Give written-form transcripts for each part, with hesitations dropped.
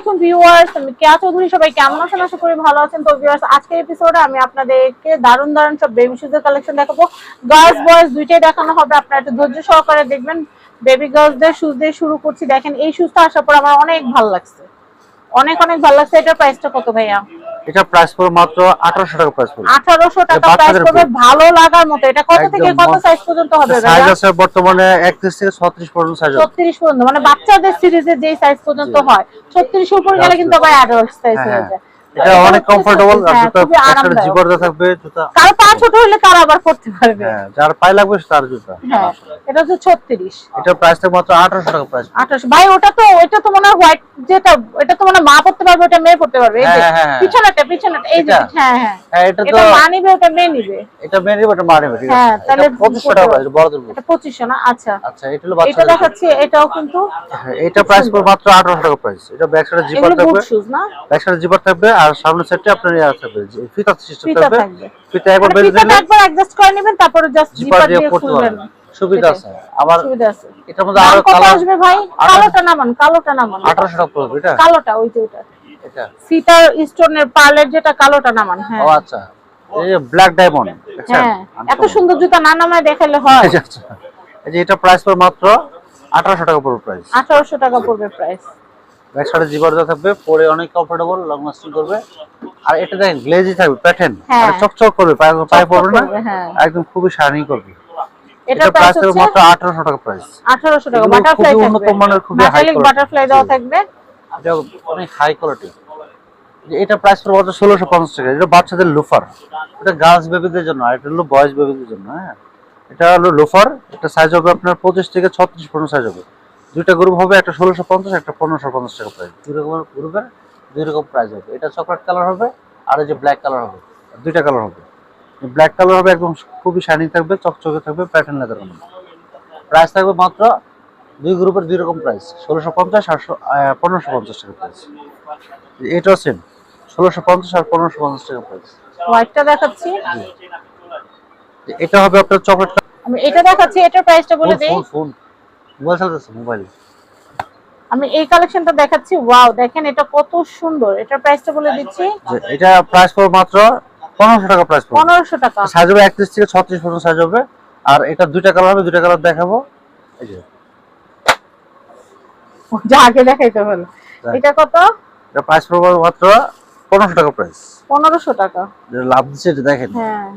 আলাইকুম ভিউয়ার্স, আমি কেয়া চৌধুরী। সবাই কেমন আছেন? আশা করি ভালো আছেন। তো ভিউয়ার্স, আজকের এপিসোডে আমি আপনাদেরকে দারুণ দারুণ সব বেবি শুজের কালেকশন দেখাবো। গার্লস বয়েজ দুইটাই দেখানো হবে, আপনারা একটু ধৈর্য সহকারে দেখবেন। বেবি গার্লসদের শুজ দিয়ে শুরু করছি। দেখেন এই শুজটা আসার পর আমার অনেক ভালো লাগছে, অনেক অনেক ভালো লাগছে। এটার প্রাইসটা কত ভাইয়া? এটা প্রাইস পড়বে মাত্র 1800 টাকা প্রাইস পড়বে। 1800 টাকা প্রাইস পড়বে, ভালো লাগার মতো। এটা কত থেকে কত সাইজ পর্যন্ত হবে ভাইয়া? সাইজ আছে বর্তমানে 31 থেকে 36 পর্যন্ত সাইজ আছে। 36 পর্যন্ত, মানে বাচ্চাদের সিরিজের যেই সাইজ পর্যন্ত হয়। 36 উপর গেলে কিন্তু আবার অ্যাডাল্ট সাইজ হয়ে যায়। এটা অনেক কমফোর্টেবল, আর জুতা একসাথে জিপারটা থাকবে। জুতা কারো পা ছোট হলে তারা আবার পড়তে পারবে। হ্যাঁ, যার পায়ে লাগবে তার জুতা। হ্যাঁ, এটা হচ্ছে 36। এটা প্রাইস থাকবে মাত্র 1800 টাকা প্রাইস। 28 ভাই, ওটা তো মনে হয় হোয়াইট, যেটা এটা তো মনে মা পড়তে পারবে, ওটা মেয়ে পড়তে পারবে। এই যে পিছনেটা এই যে, হ্যাঁ হ্যাঁ হ্যাঁ, এটা তো মা নিবে, ওটা মেয়ে নিবে। এটা মেয়ে নিবে, ওটা মা নিবে, ঠিক আছে। হ্যাঁ, তাহলে 2500 টাকা প্রাইস বড়দের। এটা 2500 না? আচ্ছা আচ্ছা, এটা হলো বাচ্চাদের। এটা দেখাচ্ছি, এটাও কিন্তু এটা প্রাইস পড়বে মাত্র 1800 টাকা প্রাইস। এটা ব্যাক সাইডে জিপার থাকবে, বুট শুজ না? ব্যাক সাইডে জিপার থাকবে, আর সামনের সাইডে আপনার ইয়া থাকবে, ফিতা সিস্টেম থাকবে। ফিতা একবার বেঁধে দিলে একবার অ্যাডজাস্ট করে নেবেন, তারপরে জাস্ট জিপার দিয়ে খুলবেন। সুবিধা আছে। আবার সুবিধা আছে। এটার মধ্যে আরো কত কালার আসবে ভাই? কালোটা নামান, কালোটা নামান। 1800 টাকা পড়বে এটা। কালোটা, ওই যে ওটা, এটা সিটার স্টোনের পার্লের যেটা, কালোটা নামান। হ্যাঁ, ও আচ্ছা, এই যে ব্ল্যাক ডায়মন্ড, দেখছেন? হ্যাঁ, এত সুন্দর জুতা না নামায় দেখালে হয়? আচ্ছা, এই যে এটা প্রাইস পড়বে মাত্র 1800 টাকা পড়বে প্রাইস। 1800 টাকা পড়বে প্রাইস। ব্যাক সাইডে জিপার দেওয়া থাকবে, পরে অনেক কমফোর্টেবল, লং লাস্টিং করবে। আর এটা দেখেন গ্লেজি থাকবে, প্যাটার্ন, মানে চকচক করবে, পায়ে পড়বে না, একদম খুবই শাইনিং করবে। এটা প্রাইস পড়বে মাত্র 1800 টাকা প্রাইস। 1800 টাকা। বাটারফ্লাই খুবই উন্নত মানের, খুবই হাই কোয়ালিটি বাটারফ্লাই দেওয়া থাকবে। এটা অনেক হাই কোয়ালিটি। এটা প্রাইস পড়বে মাত্র 1650 টাকা। এটা বাচ্চাদের লোফার, এটা গার্লস বেবিদের জন্য, আর এটা হলো বয়েজ বেবিদের জন্য। হ্যাঁ, এটা হলো লোফার। এটা সাইজ হবে আপনার 25 থেকে 36 পর্যন্ত সাইজ হবে। দুইটা গ্রুপ হবে, একটা 1650, একটা 1550 টাকা প্রাইস। দুই রকমের গ্রুপের দুই রকম প্রাইস হবে। এটা চকলেট কালার হবে, আর এই যে ব্ল্যাক কালার হবে। দুইটা কালার হবে। ব্ল্যাক কালার হবে, একদম খুবই শাইনিং থাকবে, চকচকে থাকবে, প্যাটার্ন লেদার হবে। প্রাইস থাকবে মাত্র দুই গ্রুপের দুই রকম প্রাইস, 1650 আর 1550 টাকা প্রাইস। এটাও সেম, 1650 আর 1550 টাকা প্রাইস। হোয়াইটটা দেখাচ্ছি, এটা হবে আপনার চকলেট। আমি এটা দেখাচ্ছি, এটার প্রাইসটা বলে দেই। ফোন মোবাইল চালাতেছে, মোবাইল। আমি এই কালেকশনটা দেখাচ্ছি। ওয়াও, দেখেন এটা কত সুন্দর। এটার প্রাইসটা বলে দিচ্ছি। এটা প্রাইস পড়বে মাত্র 1500 টাকা প্রাইস পড়বে। 1500 টাকা। সাইজ হবে 31 থেকে 36 পর্যন্ত সাইজ হবে। আর এটা দুইটা কালার হবে, দুইটা কালার দেখাবো। এই যে যা আগে দেখাইতে হলো। এটা কত? এটা প্রাইস পড়বে মাত্র 1500 টাকা প্রাইস। 1500 টাকা। লাভ দিচ্ছে, এটা দেখেন। হ্যাঁ,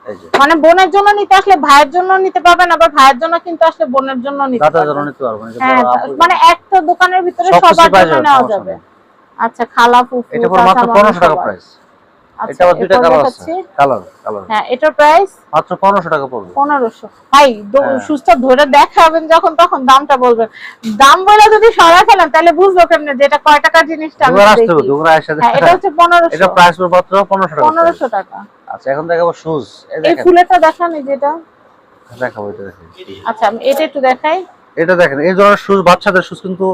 এই যে মানে বোনের জন্য নিতে আসলে ভাইয়ের জন্য নিতে পারবেন, আবার ভাইয়ের জন্য কিন্তু আসলে বোনের জন্য নিতে দাদার পারবেন। জন্য নিতে পারবেন। হ্যাঁ, মানে একটা দোকানের ভিতরে সবার জন্য নেওয়া যাবে। আচ্ছা, খালা ফুফু, এটা পড়বে মাত্র 1500 টাকা প্রাইস। এটা আবার দুইটা কালার আছে, কালার। হ্যাঁ, এটার প্রাইস মাত্র 1500 টাকা পড়বে। 1500। ভাই, সুস্থ ধরে দেখাবেন যখন, তখন দামটা বলবেন। দাম বলে যদি সরা ফেলেন তাহলে বুঝবো কেমনে যে এটা কয় টাকার জিনিসটা আমি দেখি। হ্যাঁ, এটা হচ্ছে 1500। এটা প্রাইস পড়বে মাত্র 1500 টাকা। 1500 টাকা। আচ্ছা, এখন দেখাবো শুজ। এই ফুলেরটা দেখান, এই যেটা দেখাবো, এটা দেখেন। আচ্ছা, আমি এটা একটু দেখাই। এটা দেখেন, এই ধরনের শুজ, বাচ্চাদের শুজ কিন্তু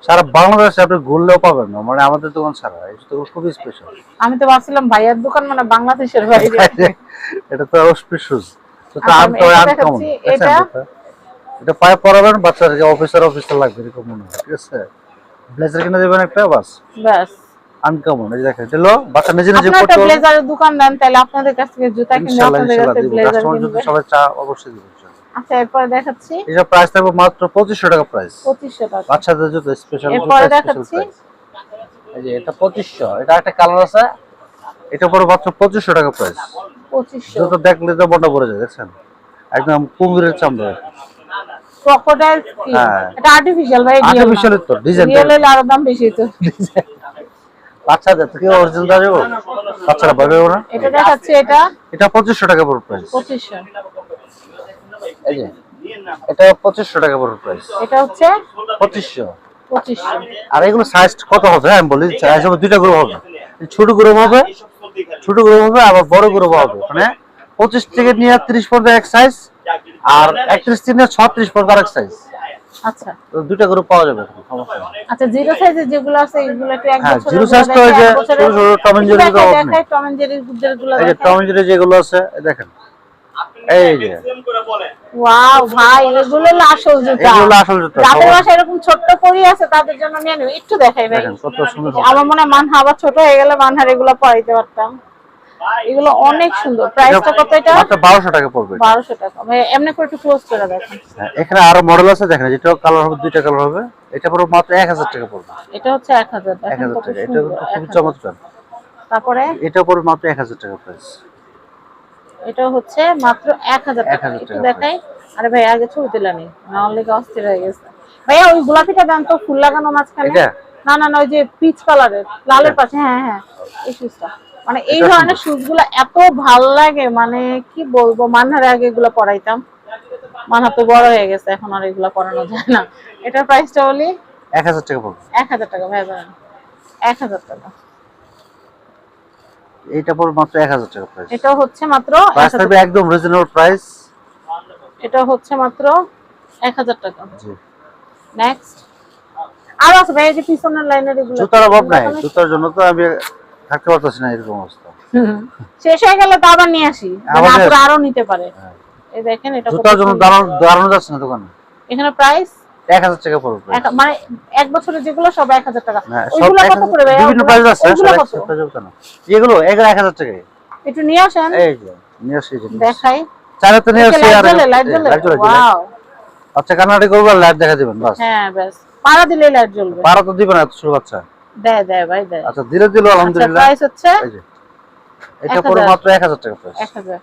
সারা বাংলাদেশে আপনি ঘুরলেও পাবেন না, মানে আমাদের দোকান ছাড়া। এই জুতোগুলো খুবই স্পেশাল। আমি তো ভাবছিলাম ভাইয়ার দোকান মানে বাংলাদেশের বাইরে। এটা তো অস্পেশাল শুজ, তো আনকমন। এটা এটা পায়ে পরাবেন, বাচ্চাদেরকে অফিসার লাগবে এরকম মনে হয়, ঠিক আছে? ব্লেজার কিনে দেবেন একটা, বাস আনকমন। এই দেখেন, এটা হলো বাচ্চা নিজে নিজে পড়তে পারবে। ব্লেজারের দোকান দেন, তাহলে আপনাদের কাছ থেকে জুতা কিনে আপনাদের কাছে ব্লেজার কিনবে। সবাই চা অবশ্যই দিবেন। আচ্ছা, এরপর দেখাচ্ছি। এটা প্রাইস থাকবে মাত্র 2500 টাকা প্রাইস। 2500 টাকা বাচ্চাদের জুতো স্পেশাল। এরপর দেখাচ্ছি, এই যে এটা 2500। এটা একটা কালার আছে, এটা পড়বে মাত্র 2500 টাকা প্রাইস। 2500। জুতো দেখলে তো মনটা ভরে যায়, দেখছেন? একদম কুমিরের চামড়া, ক্রোকোডাইল স্কিন। এটা আর্টিফিশিয়াল ভাই, আর্টিফিশিয়াল তো ডিজাইন। রিয়েল এর আরো দাম বেশি তো। বাচ্চাদের থেকে অরিজিনাল দাও, বাচ্চারা পাবে না। এটা দেখাচ্ছি, এটা 2500 টাকা পড়বে প্রাইস। 2500। এই যে এটা 2500 টাকা পড়বে প্রাইস। এটা হচ্ছে 2500। 2500। আর এগুলো সাইজ কত হবে আমি বলি, সাইজ হবে দুইটা গ্রুপ হবে। ছোট গ্রুপ হবে, আবার বড় গ্রুপ হবে। মানে 25 থেকে নিয়ে 30 পর্যন্ত এক সাইজ, আর 31 থেকে 36 পর্যন্ত আরেক সাইজ। আচ্ছা, তো দুইটা গ্রুপ পাওয়া যাবে, সমস্যা নেই। আচ্ছা, জিরো সাইজে যেগুলো আছে এগুলো একটু এক বছরের। জিরো সাইজ তো এই যে ছোট ছোট টম এন্ড জেরি গুলো দেখাই, টম এন্ড জেরি গুলো এই যে টম এন্ড জেরি যেগুলো আছে, দেখেন এই যে ওয়াও ভাই, এগুলো হলো আসল জুতা। এগুলো আসল জুতা। যাদের বাসায় এরকম ছোট্ট পরি আছে তাদের জন্য নিয়ে নিও। একটু দেখাই ভাই, দেখেন কত সুন্দর। আমার মনে হয় মানহা আবার ছোট হয়ে গেলে মানহার এগুলো পরাইতে পারতাম। এগুলো অনেক সুন্দর। প্রাইসটা কত এটা? মাত্র 1200 টাকা পড়বে। 1200 টাকা। ভাই এমনি করে একটু ক্লোজ করে দেখেন। এখানে আরো মডেল আছে দেখেন, যেটা কালার হবে, দুইটা কালার হবে। এটা পুরো মাত্র 1000 টাকা পড়বে। এটা হচ্ছে 1000 টাকা। 1000 কত টাকা, এটা সুন্দর, খুব 1000 চমৎকার। তারপরে এটা পড়বে মাত্র 1000 টাকা প্রাইস। এটা হচ্ছে মাত্র 1000 টাকা। 1000 একটু টাকা দেখাই। আরে ভাই আগে ছবি তুলে নি, না হলে অস্থির হয়ে গেছে। ভাইয়া ওই গোলাপিটা দেন তো, ফুল লাগানো মাঝখানে। এটা? না না না, ওই যে পিচ কালারের, লালের পাশে। হ্যাঁ হ্যাঁ, এই শুজটা। মানে এই এটা ধরনের সুন্দর। শুজগুলো এত ভাল লাগে, মানে কি বলবো। মানহার আগে এগুলো পরাইতাম, মানহা তো বড় হয়ে গেছে, এখন আর এগুলো পরানো যায় না। এটার প্রাইসটা বলি 1000 টাকা পড়বে। 1000 টাকা। ভাই বলেন 1000 টাকা। এটা পড়বে মাত্র 1000 টাকা প্রাইস। এটা হচ্ছে মাত্র প্রাইস 1000 থাকবে একদম রিজনেবল প্রাইস। এটা হচ্ছে মাত্র 1000 টাকা। জি। নেক্সট আর আছে ভাই, এই যে পিছনের লাইনের এগুলো জুতার অভাব নাই, জুতার জন্য তো আমি থাকতে পারতেছি না এরকম অবস্থা। শেষ হয়ে গেলে তো আবার নিয়ে আসি, মানে আমাদের- আপনারা আরো নিতে পারে। এই দেখেন এটা কত জুতার জন্য সুন্দর। দাঁড়ানো যাচ্ছে না দোকানে। এখানে প্রাইস 1000 টাকা পড়বে। মানে এক বছরের যেগুলো সব 1000 টাকা। হ্যাঁ, সব ওইগুলো কত 1000 করে ভাই? বিভিন্ন প্রাইস আছে, ওইগুলো সব কত? একটা প্রাইস কেন? এগুলো 1000 টাকা। একটু নিয়ে আসেন, এই যে নিয়ে আসি যে দেখাই। চাইলে তো নিয়ে আসি। লাইট আর জ্বলে, লাইট জ্বলে। লাইট জ্বলে। ওয়াও, আচ্ছা কানাডি করবো, লাইট দেখা দিবেন বাস। হ্যাঁ ব্যাস, পাড়া দিলে লাইট জ্বলবে। পারা তো দিবেন না এত ছোট বাচ্চা। দেয় দেয় ভাই দেয়। আচ্ছা ধীরে ধীরে আলহামদুলিল্লাহ। প্রাইস হচ্ছে এই যে এটা পুরো 1000 মাত্র 1000 টাকা প্রাইস। 1000।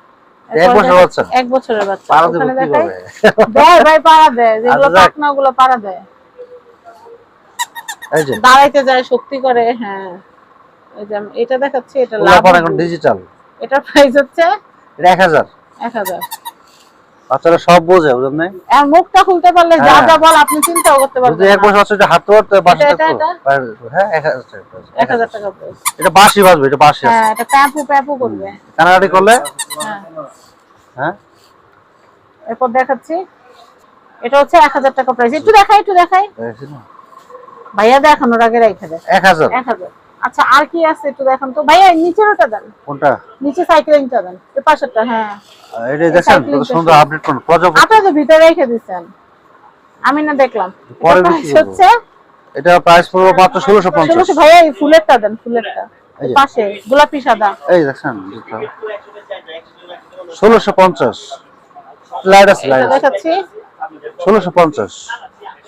এক বছরের বাচ্চা। এক বছরের বাচ্চা। পারা দিব ওখানে দেখাই। কিভাবে? দেয় ভাই, পাড়া দেয়। যেগুলো আচ্ছা, যাক। পাকনা ওগুলো পাড়া দেয়। এই যে দাঁড়াইতে যায়, শক্তি করে। হ্যাঁ, এই যে আমি এটা দেখাচ্ছি, এটা লাভ লাভ। এখন ডিজিটাল। এটার প্রাইস হচ্ছে এটা 1000। 1000। বাচ্চারা সব বোঝে, বুঝলেন না? আর মুখটা খুলতে পারলে যা হ্যাঁ। যা বল আপনি চিন্তাও করতে যদি পারবেন এক বছর না। বাচ্চা হাত ধরতে বাসা এটা, থাকতো। এটা? হ্যাঁ 1000 টাকা price। 1000 টাকা প্রাইস। এটা বাসি বাজবে, এটা বাসি আছে। হ্যাঁ, এটা প্যাপু প্যাপু করবে। কানাডি করলে হ্যাঁ, হ্যাঁ এরপর দেখাচ্ছি। এটা হচ্ছে 1000 টাকা প্রাইস। একটু দেখাই, একটু দেখাই। দেখেছি না? ভাইয়া দেখানোর আগে রাইখা দেন। 1000। 1000। আচ্ছা আর কি আছে একটু দেখান তো ভাইয়া। নিচের ওটা দেন, কোনটা? নিচে সাইকেলিংটা দেন, এই পাশেরটা। হ্যাঁ, এটা দেখেন কত সুন্দর আপডেট করুন প্রজাপতি। আপনি তো ভিতরে রেখে দিচ্ছেন, আমি না দেখলাম। পরে এটা বিক্রি price করবো। হচ্ছে এটা প্রাইস পড়বে মাত্র 1650। 1600। ভাইয়া এই ফুলেরটা দেন, ফুলেরটা এই যে। পাশে গোলাপি সাদা। এই দেখেন 1650 লাইট আছে, এটা লাইট আছে। দেখাচ্ছি 1650।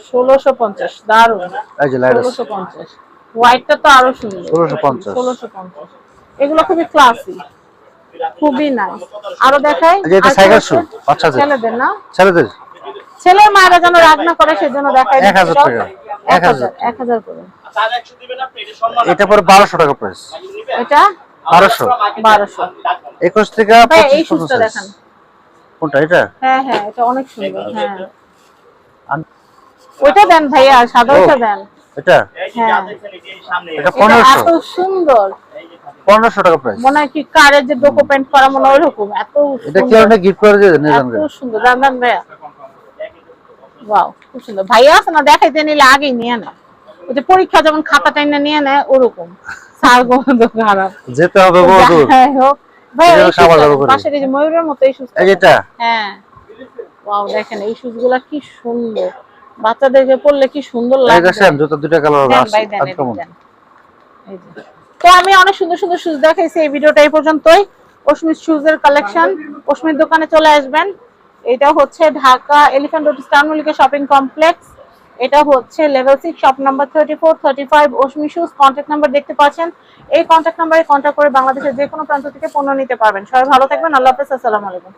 1650। দারুন। এই যে লাইট আছে 1650। হোয়াইটটা তো আরো সুন্দর। 1650। 1650। এগুলো খুবই ক্লাসি, খুবই নাইস। আরো দেখাই। এই যে এটা আর কি সাইকেল আছে? শু বাচ্চাদের, ছেলেদের না, ছেলেদের ছেলের মায়েরা যেন রাগ না করে সেজন্য দেখাই। 1000 টাকা। 1000 1000 করে। এটা পরে 1200 টাকা প্রাইস। এটা 1200। 1200। 21 থেকে ভাই এই 25 শুজটা পর্যন্ত দেখান। কোনটা এটা? হ্যাঁ হ্যাঁ, এটা অনেক সুন্দর। হ্যাঁ, আম- ওইটা দেন ভাইয়া, সাদা ও। ওইটা দেন। এটা হ্যাঁ, এটা এটা 1500। এত সুন্দর, 1500 টাকা প্রাইস। মনে হয় কি কারের যে ডোকো প্যান্ট করা মনে হয় ওরকম। এত এটা কি সুন্দর, আপনি গিফট করে দিয়ে দেন এত সুন্দর। দাম দাম ভাইয়া। ওয়াও, খুব সুন্দর। ভাইয়া আছে না, দেখাইতে নিলে আগেই নিয়ে নেয়। ওই যে পরীক্ষা যেমন খাতা টাইনা নিয়ে নেয় ওরকম। স্যার গন্ধ খারাপ। যেতে হবে বহুদূর। যাই হোক ভাই, এই এই যে খাবার দাবার শুজটা করে। পাশের এই যে ময়ূরের মতো এই শুজটা। এই যেটা হ্যাঁ, ওয়াও দেখেন এই শুজগুলা কি সুন্দর। বাচ্চাদেরকে পরলে কি সুন্দর এই লাগবে। দেখেন জুতা দুইটা কালার দেন আছে। ভাই, দেন, এদিকে কেমন? দেন। এই যে। তো আমি অনেক সুন্দর সুন্দর শুজ দেখাইছি। এই ভিডিওটা এই পর্যন্তই। অস্মিত শুজের কালেকশন, অস্মিত দোকানে চলে আসবেন। এটা হচ্ছে Dhaka Elephant Road Star Mallika Shopping Complex. এটা হচ্ছে level 6 shop number 34 35 Osmi shoes. Contact number দেখতে পাচ্ছেন। এই কন্ট্যাক্ট নাম্বারে কন্ট্যাক্ট করে বাংলাদেশের যে কোনো প্রান্ত থেকে পণ্য নিতে পারবেন। সবাই ভালো থাকবেন। আল্লাহ হাফেজ। আসসালামু আলাইকুম।